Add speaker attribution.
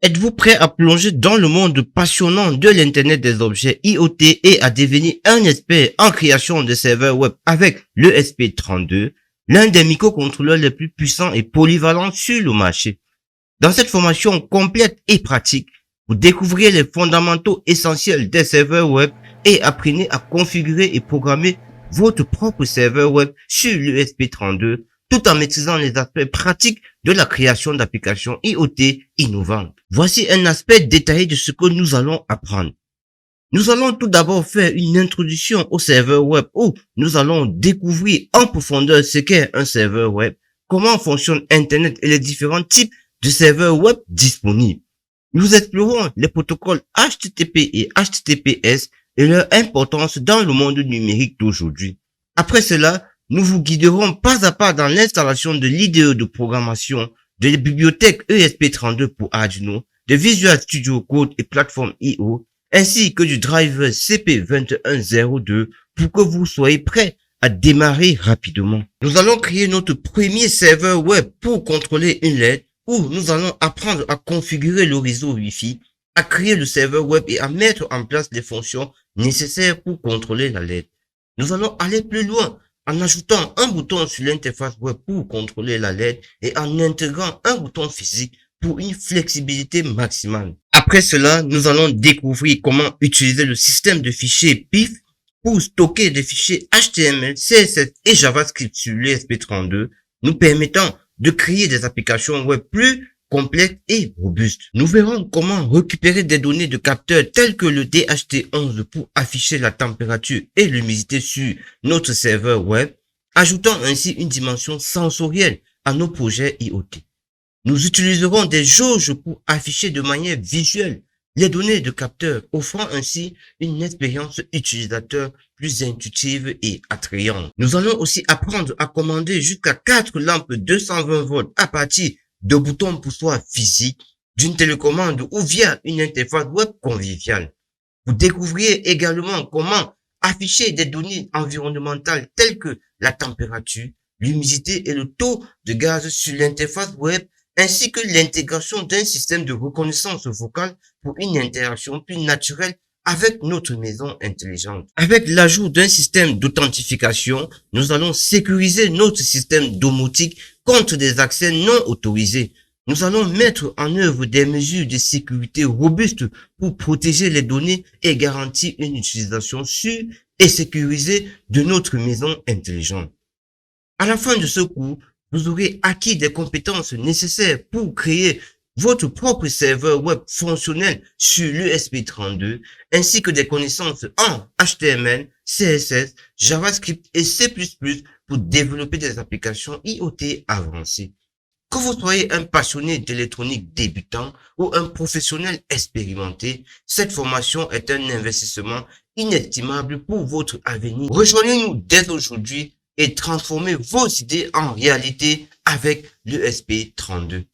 Speaker 1: Êtes-vous prêt à plonger dans le monde passionnant de l'Internet des objets IoT et à devenir un expert en création de serveurs web avec le l'ESP32, l'un des microcontrôleurs les plus puissants et polyvalents sur le marché? Dans cette formation complète et pratique, vous découvrirez les fondamentaux essentiels des serveurs web et apprenez à configurer et programmer votre propre serveur web sur le l'ESP32 tout en maîtrisant les aspects pratiques de la création d'applications IoT innovantes. Voici un aspect détaillé de ce que nous allons apprendre. Nous allons tout d'abord faire une introduction au serveur web où nous allons découvrir en profondeur ce qu'est un serveur web, comment fonctionne Internet et les différents types de serveurs web disponibles. Nous explorons les protocoles HTTP et HTTPS et leur importance dans le monde numérique d'aujourd'hui. Après cela, nous vous guiderons pas à pas dans l'installation de l'IDE de programmation, de la bibliothèque ESP32 pour Arduino, de Visual Studio Code et plateforme IO, ainsi que du driver CP2102 pour que vous soyez prêts à démarrer rapidement. Nous allons créer notre premier serveur web pour contrôler une LED où nous allons apprendre à configurer le réseau Wi-Fi, à créer le serveur web et à mettre en place les fonctions nécessaires pour contrôler la LED. Nous allons aller plus loin en ajoutant un bouton sur l'interface web pour contrôler la LED et en intégrant un bouton physique pour une flexibilité maximale. Après cela, nous allons découvrir comment utiliser le système de fichiers PIF pour stocker des fichiers HTML, CSS et JavaScript sur l'ESP32, nous permettant de créer des applications web plus complètes et robustes. Nous verrons comment récupérer des données de capteurs tels que le DHT11 pour afficher la température et l'humidité sur notre serveur web, ajoutant ainsi une dimension sensorielle à nos projets IoT. Nous utiliserons des jauges pour afficher de manière visuelle les données de capteurs, offrant ainsi une expérience utilisateur plus intuitive et attrayante. Nous allons aussi apprendre à commander jusqu'à 4 lampes 220 volts à partir de boutons poussoirs physiques, d'une télécommande ou via une interface web conviviale. Vous découvrirez également comment afficher des données environnementales telles que la température, l'humidité et le taux de gaz sur l'interface web, ainsi que l'intégration d'un système de reconnaissance vocale pour une interaction plus naturelle avec notre maison intelligente. Avec l'ajout d'un système d'authentification, nous allons sécuriser notre système domotique contre des accès non autorisés. Nous allons mettre en œuvre des mesures de sécurité robustes pour protéger les données et garantir une utilisation sûre et sécurisée de notre maison intelligente. À la fin de ce cours, vous aurez acquis des compétences nécessaires pour créer votre propre serveur web fonctionnel sur l'ESP32, ainsi que des connaissances en HTML, CSS, JavaScript et C++ pour développer des applications IoT avancées. Que vous soyez un passionné d'électronique débutant ou un professionnel expérimenté, cette formation est un investissement inestimable pour votre avenir. Rejoignez-nous dès aujourd'hui et transformez vos idées en réalité avec l'ESP32.